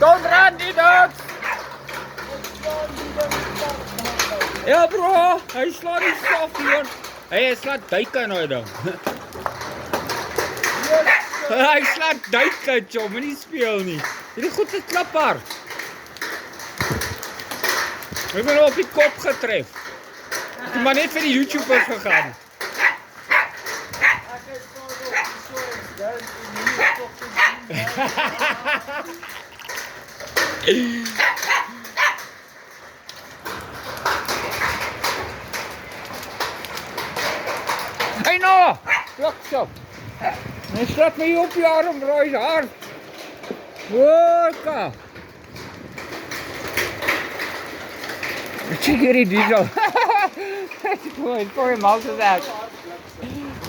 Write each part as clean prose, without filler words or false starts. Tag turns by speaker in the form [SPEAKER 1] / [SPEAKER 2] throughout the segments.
[SPEAKER 1] Don't run, die dogs! Ja bro, hy slaat die stof hier. Hy slaat duike nou ding. Hy slaat duike, joh, moenie speel nie. Hierdie goed is klaphard. Ek het hom op die kop getref. Ek het maar net vir die YouTubers gegaan.
[SPEAKER 2] Ek is nou op die soort guys in die fucking
[SPEAKER 1] Hey Noah! Plakshop! Hy slaat my op die arm, bro, hy's hard. Hoorka! Check hierdie diesel. Hy's voor die mals is uit.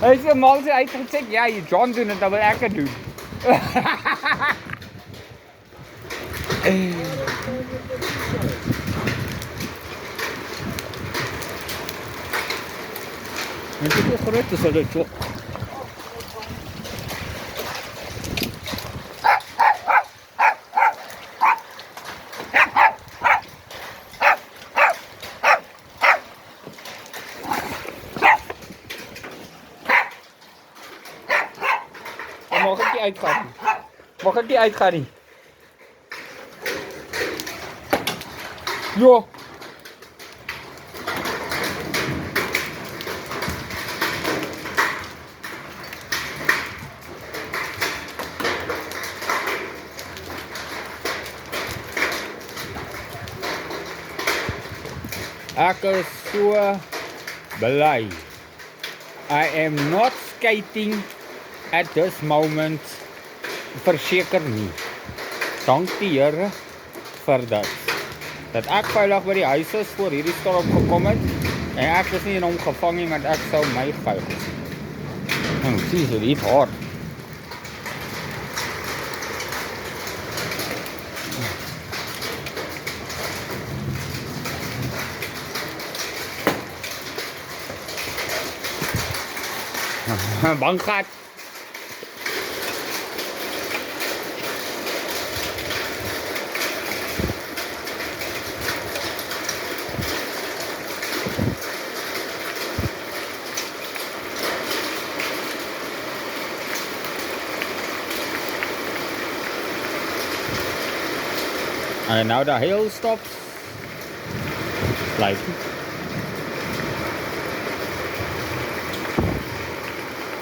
[SPEAKER 1] Hy's die mals uitgechek, ja, jy John doen het, dan wil ek het doen. Dit is hoe groot is dit so. Mag ek nie uitgaan nie. Mag ek nie uitgaan nie. Jo. Ek is so bly. I am not skating at this moment, verseker nie. Dank die Here vir dit. Dat ek veilig by die huis is voor hierdie storm gekom het en ek is nie in hom gevang nie, want ek sou my veilig. En sien jy dit hard. Bankgat. And now the hail stops. Like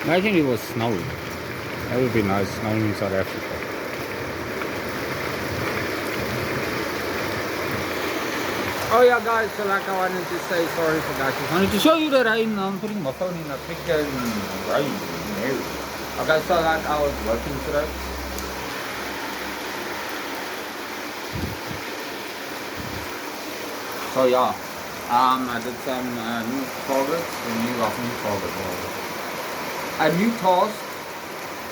[SPEAKER 1] imagine it was snowing. That would be nice, snowing in South Africa. Oh yeah guys, so like I wanted to say sorry for that. I wanted to show you the rain. I'm putting my phone in a picture in rain. Okay, so like I was working today. So yeah, I did some new targets, a new task,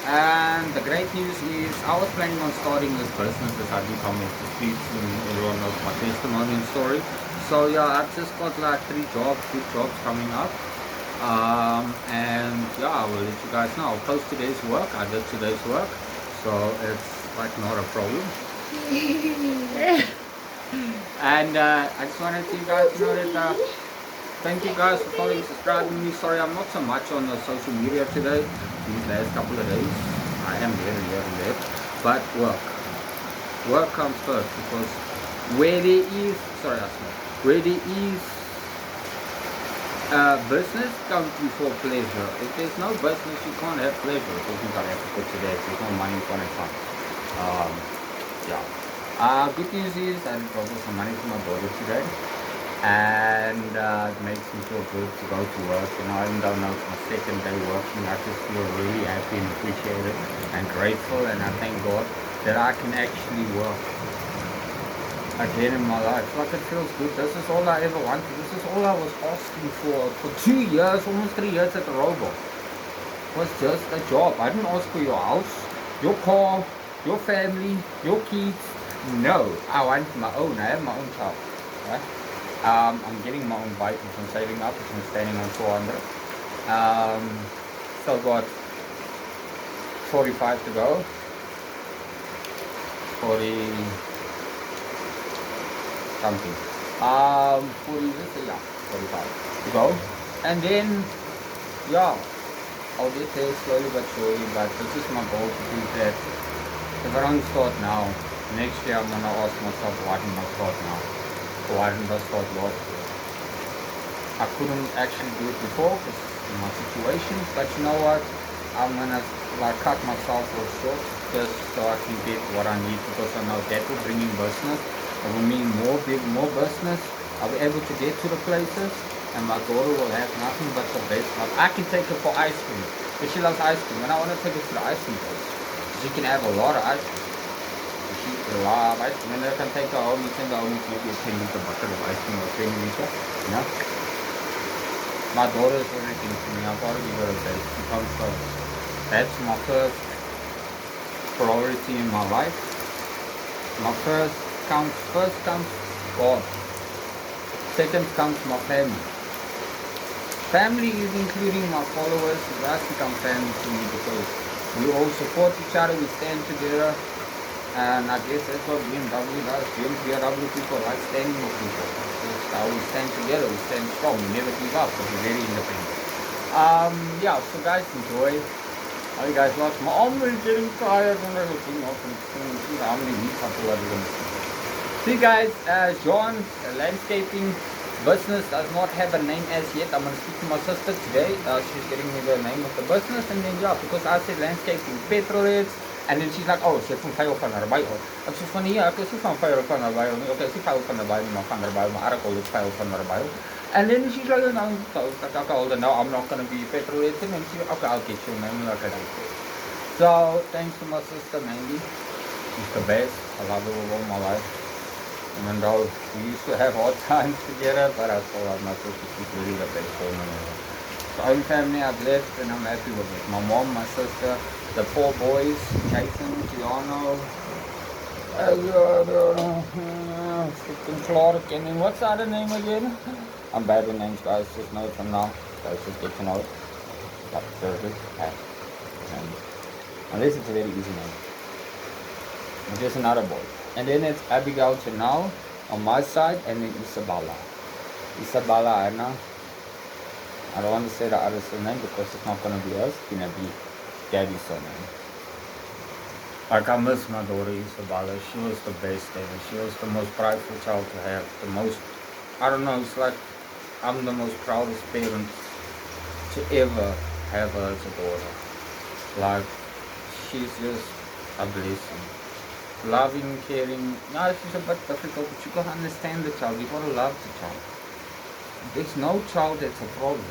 [SPEAKER 1] and the great news is I was planning on starting this business as I do come off the streets and everyone knows my testimony and story. So yeah, I've just got like 3 good jobs coming up, and yeah, I will let you guys know. I'll post today's work. I did today's work, so it's like not a problem. And I just wanted you guys to know that thank you guys for following, subscribing me. Sorry I'm not so much on the social media today, these last couple of days. I am here and there, but work comes first, because where there is business comes before pleasure. If there's no business, you can't have pleasure. If you South Africa today, there's no money, fun and fun. Yeah. Good news is I brought some money to my daughter today, and it makes me feel good to go to work. You know, even though it's my second day working, I just feel really happy and appreciated and grateful, and I thank God that I can actually work again in my life. Like, it feels good. This is all I ever wanted. This is all I was asking for 2 years, almost 3 years at the robot. It was just a job. I didn't ask for your house, your car, your family, your kids. No, I want my own. I have my own car. Right? I'm getting my own bike, which I'm saving up, which I'm standing on 400. Still got 45 to go. 40 something. 40, let's say, yeah, 45 to go. And then, yeah, I'll get there slowly but surely, but this is my goal to do that. If I don't start now, next year I'm gonna ask myself, why didn't I start now? Why didn't I start last year? I couldn't actually do it before because of my situations, but you know what? I'm gonna like cut myself off short just so I can get what I need, because I know that will bring in business. It will mean more business. I'll be able to get to the places, and my daughter will have nothing but the best. Like I can take her for ice cream, because she loves ice cream, and I want to take her to the ice cream place. She can have a lot of ice cream. She loves ice cream, and I can take her home and send her home with maybe a 10-liter bucket of ice cream or 20-liter, you know. My daughter is everything to me. I've got to give her a break. She comes first. That's my first priority in my life. My first comes God. Second comes my family. Family is including my followers. That's become family to me, because we all support each other, we stand together, and I guess that's what BMW does. BMW people like standing with people. That's how we stand together, we stand strong, we never give up, because we're very independent. Yeah, so guys, enjoy. Alright guys, watch. My arm is getting tired when I was looking off and see how many weeks until I'm going to see. See guys, John, landscaping business does not have a name as yet. I'm going to speak to my sister today. She's getting me the name of the business, and then yeah, because I said landscaping petrolheads, and then she's like, oh, sy van vuil van naby op. Ek sê van ja, ek is nie van vuil van naby op nie. Okay, sy vuil van naby, maar van naby, maar ek al dit vuil van naby. And then she's like, no, now I'm not going to be petrolhead, and then she, okay, I'll get you a name like that. So thanks to my sister Mandy. She's the best. I love her with all my life. Even though we used to have hard times together, but I still love my sister. She's really the best woman ever. So own family I've left, and I'm happy with it. My mom, my sister, the 4 boys, Jason, Giano, freaking Clark, and then what's the other name again? I'm bad with names, guys. Just know it from now. Guys, just get to know it. Like, seriously. Unless it's a very easy name. It's just another boy. And then it's Abigail Janelle on my side, and then Isabella. Isabella Anna. I don't want to say the other surname because it's not going to be us. It's going to be Daddy's surname. Like, I miss my daughter Isabella. She was the best ever. She was the most prideful child to have. The most, I don't know, it's like I'm the most proudest parent to ever have her as a daughter. Like, she's just a blessing. Loving, caring. No, she's a bit difficult, but you gotta understand the child. You gotta love the child. There's no child that's a problem.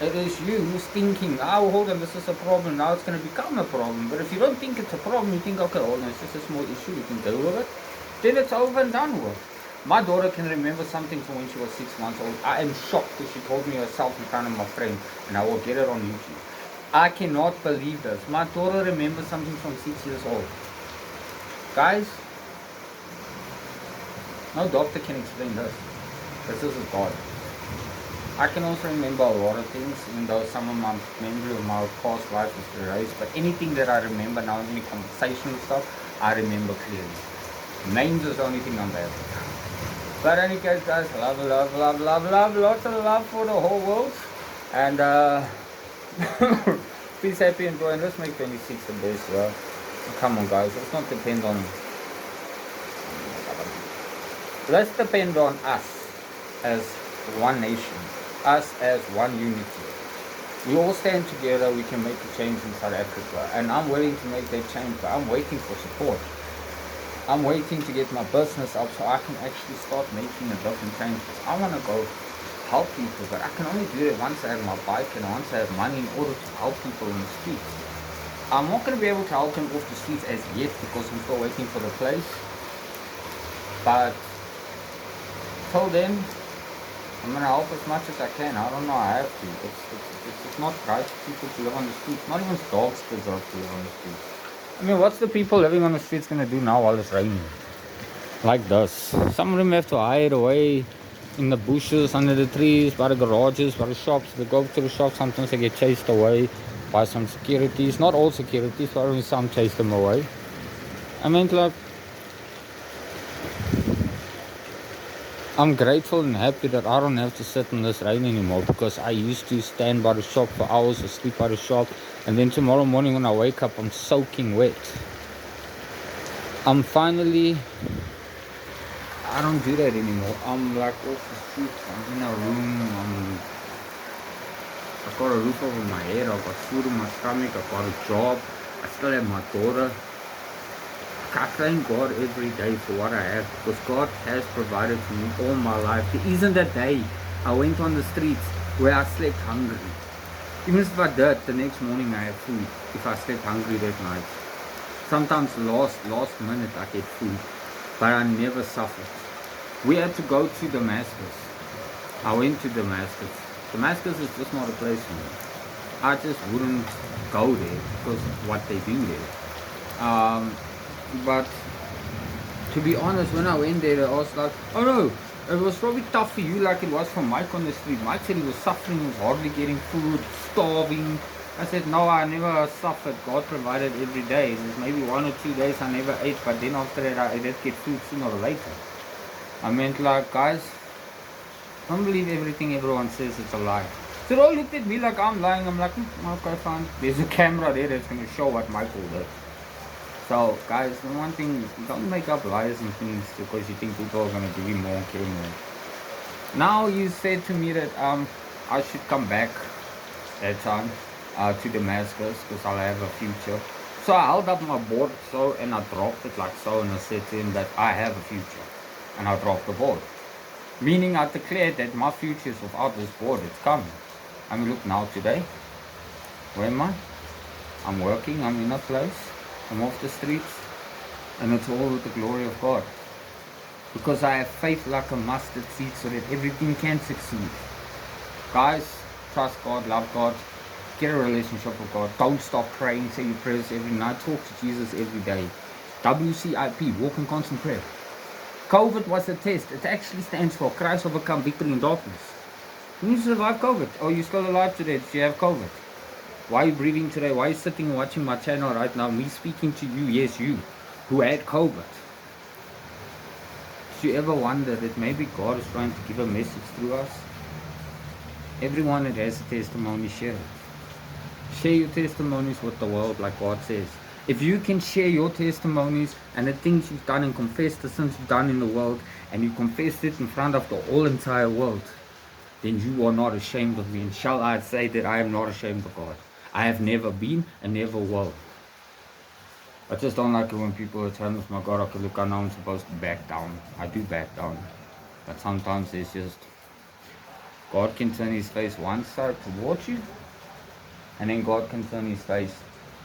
[SPEAKER 1] It is you who's thinking, oh, hold on, this is a problem. Now it's going to become a problem. But if you don't think it's a problem, you think, okay, hold on, it's just a small issue. You can deal with it. Then it's over and done with. My daughter can remember something from when she was 6 months old. I am shocked because she told me herself in front of my friend, and I will get it on YouTube. I cannot believe this. My daughter remembers something from 6 years old. Guys, no doctor can explain this. This is God. I can also remember a lot of things, even though some of my memory of my past life is erased. But anything that I remember now, any conversational stuff, I remember clearly. Names is the only thing I'm bad with. But any case, guys, love, lots of love for the whole world. And peace, happy, and joy. And let's make 26 the best, yeah. Come on, guys, let's not depend on. Let's depend on us as one nation, us as one unity. We all stand together, we can make a change in South Africa, and I'm willing to make that change, but I'm waiting for support. I'm waiting to get my business up so I can actually start making a different change. I want to go help people, but I can only do it once I have my bike and once I have money in order to help people in the streets. I'm not going to be able to help them off the streets as yet because I'm still waiting for the place, but till then, I'm going to help as much as I can. I don't know, I have to. It's not right for people to live on the streets. Not even dogs deserve to live on the streets. I mean, what's the people living on the streets going to do now while it's raining? Like this. Some of them have to hide away in the bushes, under the trees, by the garages, by the shops. They go to the shops, sometimes they get chased away by some securities. Not all securities, but only some chase them away. I meant like, I'm grateful and happy that I don't have to sit in this rain anymore, because I used to stand by the shop for hours or sleep by the shop, and then tomorrow morning when I wake up I'm soaking wet. I'm finally, I don't do that anymore. I'm like off the street, I'm in a room, I've got a roof over my head, I've got food in my stomach, I've got a job, I still have my daughter. I thank God every day for what I have, because God has provided for me all my life. There isn't a day I went on the streets where I slept hungry. Even if I did, the next morning I have food if I slept hungry that night. Sometimes last minute I get food, but I never suffered. We had to go to Damascus. I went to Damascus. Damascus is just not a place for me. I just wouldn't go there because of what they do there. But to be honest, when I went there, I was like, oh no, it was probably tough for you like it was for Mike on the street. Mike said he was suffering, he was hardly getting food, starving. I said, no, I never suffered. God provided every day. There's maybe 1 or 2 days I never ate, but then after that I did get food sooner or later. I meant like, guys, don't believe everything everyone says, it's a lie. So they all looked at me like I'm lying. I'm like, okay, fine. There's a camera there that's going to show what Michael did. So guys, the one thing, don't make up lies and things because you think people are going to give you more, care more. Now you said to me that I should come back that time to Damascus because I'll have a future. So I held up my board so, and I dropped it like so, and I said to him that I have a future, and I dropped the board. Meaning I declared that my future is without this board, it's coming. I mean, look now today, where am I? I'm working, I'm in a place, I'm off the streets, and it's all with the glory of God. Because I have faith like a mustard seed so that everything can succeed. Guys, trust God, love God, get a relationship with God. Don't stop praying, say your prayers every night, talk to Jesus every day. WCIP, walk in constant prayer. COVID was a test. It actually stands for Christ overcome victory in darkness. You survived COVID. Oh, you're still alive today. Did you have COVID? Why are you breathing today? Why are you sitting and watching my channel right now? Me speaking to you, yes, you, who had COVID. Did you ever wonder that maybe God is trying to give a message through us? Everyone that has a testimony, share it. Share your testimonies with the world like God says. If you can share your testimonies and the things you've done and confess the sins you've done in the world, and you confess it in front of the whole entire world, then you are not ashamed of me. And shall I say that I am not ashamed of God? I have never been and never will. I just don't like it when people are telling me, my God, okay, look, I know I'm supposed to back down. I do back down. But sometimes it's just, God can turn his face one side towards you, and then God can turn his face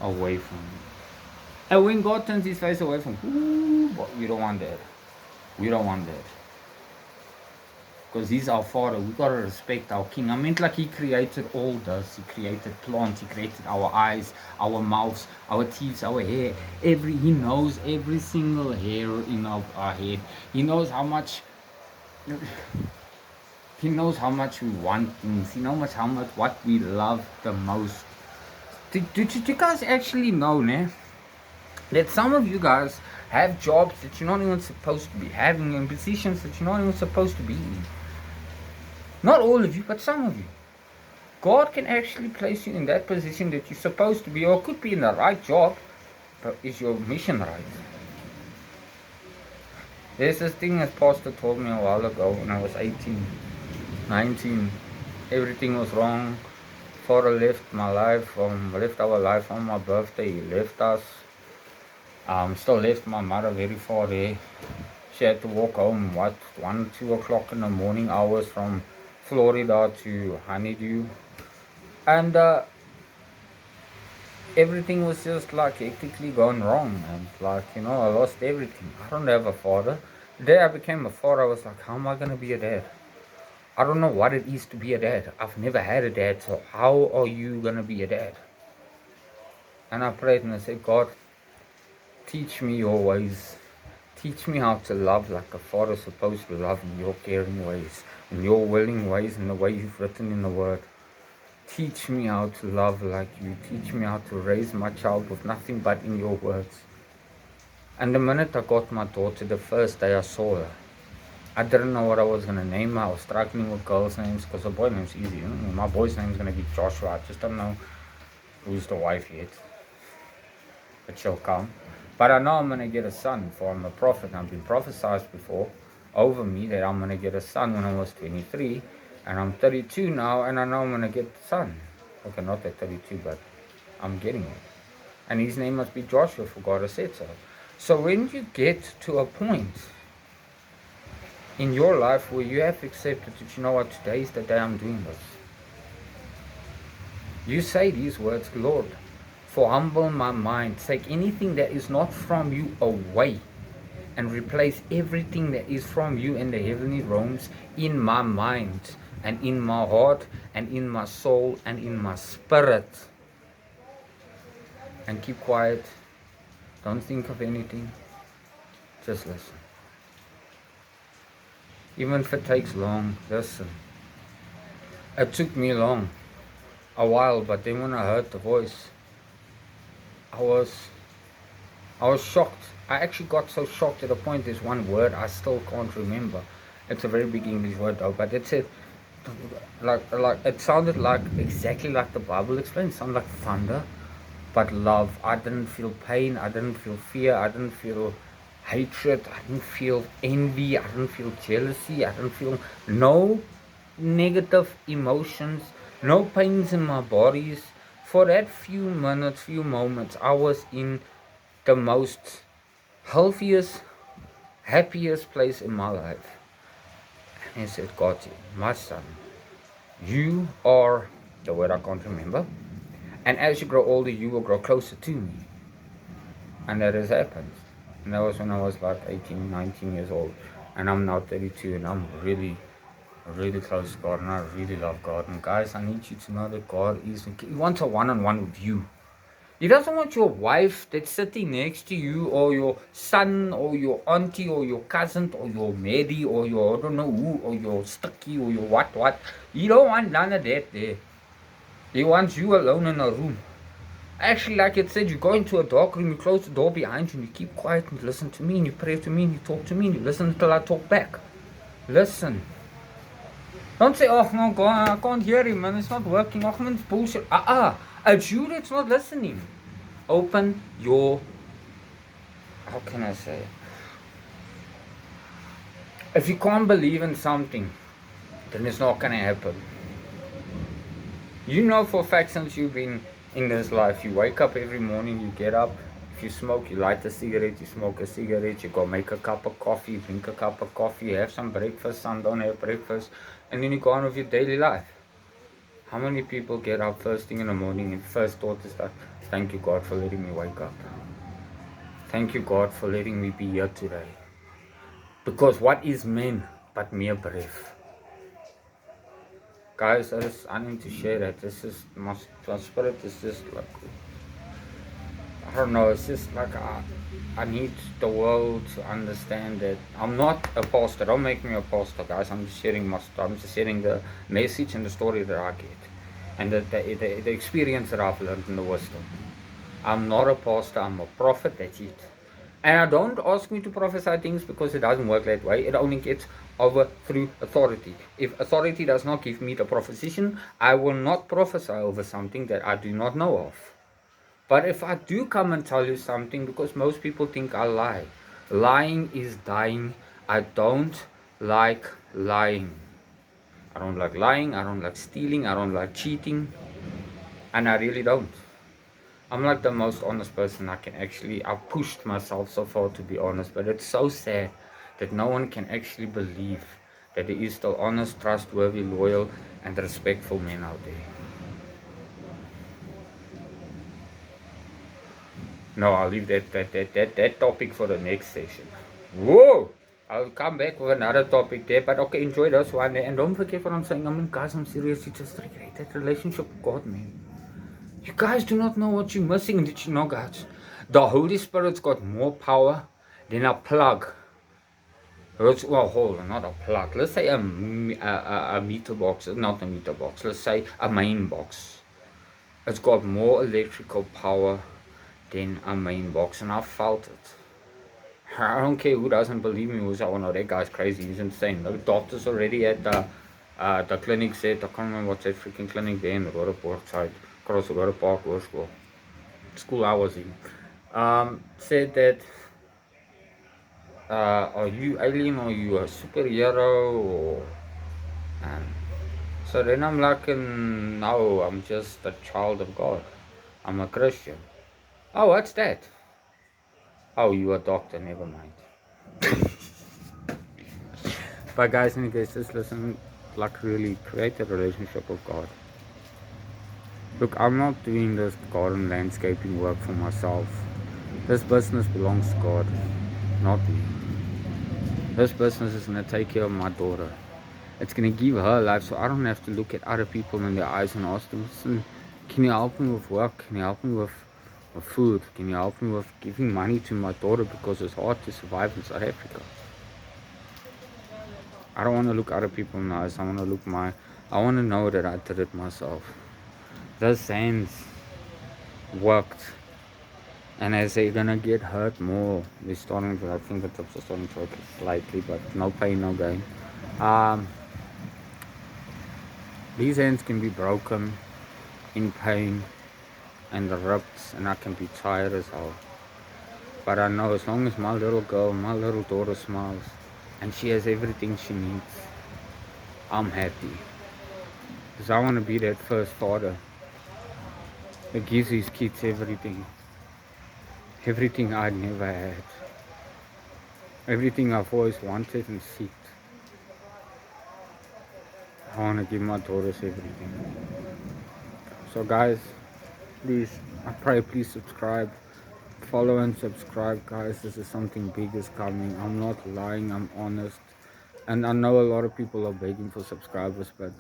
[SPEAKER 1] away from you. And when God turns his face away from you, we don't want that. We don't want that. Because he's our Father. We got to respect our King. I meant like he created all this. He created plants. He created our eyes, our mouths, our teeth, our hair. He knows every single hair in our head. He knows how much... He knows how much we want things. He knows how much what we love the most. Did you guys actually know, that some of you guys have jobs that you're not even supposed to be having, and positions that you're not even supposed to be in? Not all of you, but some of you. God can actually place you in that position that you're supposed to be, or could be in the right job, but is your mission right? There's this thing that Pastor told me a while ago when I was 18, 19. Everything was wrong. Father left my life, left our life on my birthday. He left us. Still left my mother very far there. She had to walk home, 1, 2 o'clock in the morning hours from Florida to Honeydew. And everything was just like hectically going wrong. And like, I lost everything. I don't have a father. The day I became a father, I was like, how am I going to be a dad? I don't know what it is to be a dad. I've never had a dad, so how are you going to be a dad? And I prayed and I said, God, teach me your ways. Teach me how to love like a father's supposed to love in your caring ways, in your willing ways, in the way you've written in the word. Teach me how to love like you. Teach me how to raise my child with nothing but in your words. And the minute I got my daughter, the first day I saw her, I didn't know what I was going to name her. I was struggling with girls' names because the boy name's easy. My boy's name's going to be Joshua. I just don't know who's the wife yet. But she'll come. But I know I'm going to get a son, for I'm a prophet. I've been prophesied before over me that I'm going to get a son when I was 23. And I'm 32 now, and I know I'm going to get a son. Okay, not at 32, but I'm getting it. And his name must be Joshua, for God has said so. So when you get to a point in your life where you have accepted that, you know what, today is the day I'm doing this, you say these words, Lord, for humble my mind, take anything that is not from you away and replace everything that is from you in the heavenly realms in my mind and in my heart and in my soul and in my spirit. And keep quiet. Don't think of anything. Just listen. Even if it takes long, listen. It took me long, a while, but then when I heard the voice, I was shocked. I actually got so shocked to the point there's one word I still can't remember. It's a very big English word though, but it said, like it sounded like exactly like the Bible explains. It sounded like thunder, but love. I didn't feel pain, I didn't feel fear, I didn't feel hatred, I didn't feel envy, I didn't feel jealousy, I didn't feel no negative emotions, no pains in my bodies. For that few minutes, few moments, I was in the most healthiest, happiest place in my life. And he said, God, my son, you are the word I can't remember. And as you grow older, you will grow closer to me. And that has happened. And that was when I was like 18, 19 years old. And I'm now 32, and I'm really close to God, and I really love God. And guys, I need you to know that God He wants a one-on-one with you. He doesn't want your wife that's sitting next to you, or your son, or your auntie, or your cousin, or your Mary, or your I don't know who, or your sticky, or your what. He don't want none of that there. He wants you alone in a room. Actually, like it said, you go into a dark room, you close the door behind you, and you keep quiet and listen to me, and you pray to me, and you talk to me, and you listen until I talk back. Listen. Don't say, oh no, God, I can't hear him, man, it's not working. Oh man, it's bullshit. It's you that's not listening. Open your, how can I say it? If you can't believe in something, then it's not gonna happen. You know for a fact, since you've been in this life, you wake up every morning, you get up. If you smoke, you light a cigarette, you smoke a cigarette, you go make a cup of coffee, drink a cup of coffee, you have some breakfast, some don't have breakfast, and then you go on with your daily life. How many people get up first thing in the morning and first thought is that, thank you God for letting me wake up. Thank you God for letting me be here today. Because what is man but mere breath? Guys, I need to share that. This is my spirit is just like, I don't know, it's just like I need the world to understand that I'm not a pastor. Don't make me a pastor, guys. I'm just sharing the message and the story that I get, and the experience that I've learned and the wisdom. I'm not a pastor, I'm a prophet, that's it. And I don't ask me to prophesy things because it doesn't work that way. It only gets over through authority. If authority does not give me the proposition, I will not prophesy over something that I do not know of. But if I do come and tell you something, because most people think I lie. Lying is dying. I don't like lying. I don't like lying. I don't like stealing. I don't like cheating. And I really don't. I'm like the most honest person I can actually. I've pushed myself so far to be honest. But it's so sad that no one can actually believe that there is still honest, trustworthy, loyal, and respectful men out there. No, I'll leave that topic for the next session. Whoa! I'll come back with another topic there, but okay, enjoy this one there. And don't forget what I'm saying. I mean, guys, I'm serious. You just recreate that relationship with God, man. You guys do not know what you're missing. Did you know, guys? The Holy Spirit's got more power than a plug. Well, hold on, not a plug. Let's say a meter box. Not a meter box. Let's say a main box. It's got more electrical power than a main box, and I felt it. I don't care who doesn't believe me, who's, oh no, that guy's crazy, he's insane. The doctors already at the clinic said, I can't remember what's that freaking clinic there in the Roodepoort side, across the Roodepark school I was in. Said that, are you alien, or you a superhero, or, um, so then I'm like, no, I'm just a child of God. I'm a Christian. Oh, what's that? Oh, you a doctor, never mind. But guys, anyways, just listen, like really create a relationship with God. Look, I'm not doing this garden landscaping work for myself. This business belongs to God, not me. This business is going to take care of my daughter. It's going to give her life, so I don't have to look at other people in their eyes and ask them, listen, can you help me with work? Can you help me with food? Can you help me with giving money to my daughter, because it's hard to survive in South Africa? I don't want to look other people in the eyes. I want to know that I did it myself. Those hands worked, and as they're gonna get hurt more, they're starting to, I think the tips are starting to hurt slightly, but no pain, no gain. These hands can be broken, in pain, and ripped, and I can be tired as hell. But I know as long as my little girl, my little daughter smiles, and she has everything she needs, I'm happy. Because I want to be that first father that gives his kids everything. Everything I never had. Everything I've always wanted and seeked. I want to give my daughters everything. So guys, please, I pray, please subscribe. Follow and subscribe, guys. This is something big is coming. I'm not lying, I'm honest. And I know a lot of people are begging for subscribers, but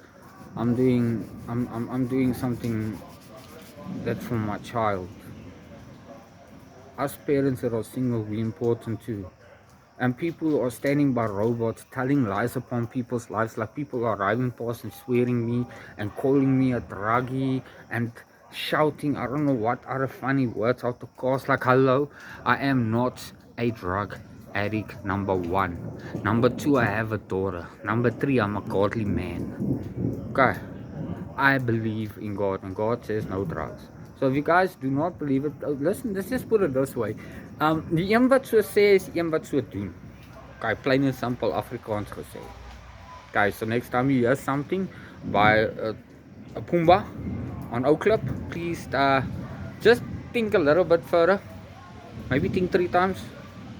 [SPEAKER 1] I'm doing something that's for my child. Us parents that are single, we're important too. And people are standing by robots, telling lies upon people's lives. Like people are driving past and swearing me and calling me a druggie and shouting, I don't know what other funny words out the cars. Like, hello, I am not a drug addict, number 1. Number 2, I have a daughter. Number 3, I'm a godly man. Okay, I believe in God, and God says no drugs. So if you guys do not believe it, listen, let's just put it this way. Die een wat so sê is een wat so doen. Okay, plain and simple Afrikaans gesê. Okay, so next time you hear something by a Pumbaa on Oaklip, please just think a little bit further. Maybe think 3 times.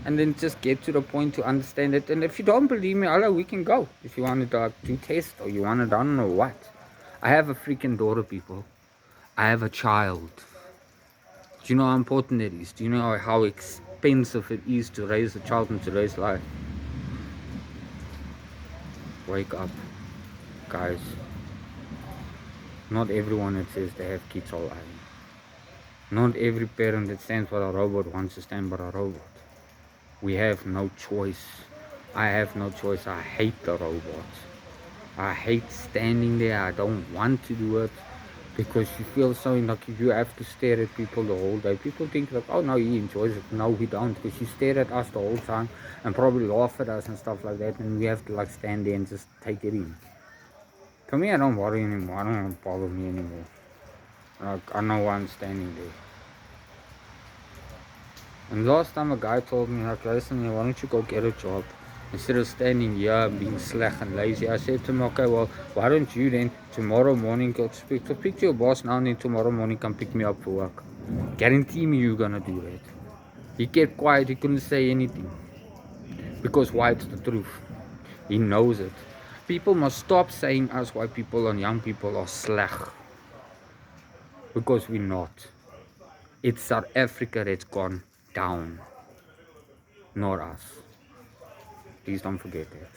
[SPEAKER 1] And then just get to the point to understand it. And if you don't believe me, Allah, we can go. If you want to do test, or you want to, I don't know what. I have a freaking daughter, people. I have a child. Do you know how important it is? Do you know how expensive it is to raise a child in today's life? Wake up, guys. Not everyone that says they have kids are lying. Not every parent that stands by a robot wants to stand by a robot. We have no choice. I have no choice. I hate the robots. I hate standing there. I don't want to do it, because you feel so like you have to stare at people the whole day. People think like, oh no, he enjoys it. No, we don't, because you stare at us the whole time and probably laugh at us and stuff like that, and we have to like stand there and just take it in. For me, I don't worry anymore. I don't bother me anymore. Like, I know why I'm standing there. And last time a guy told me, like, listen, why don't you go get a job instead of standing here being slack and lazy? I said to him, okay, well, why don't you then tomorrow morning go speak to your boss now, and then tomorrow morning come pick me up for work. Guarantee me you're gonna do that. He kept quiet, he couldn't say anything. Because why? It's the truth. He knows it. People must stop saying us white people and young people are slack. Because we're not. It's South Africa that's gone down, not us. Please don't forget that.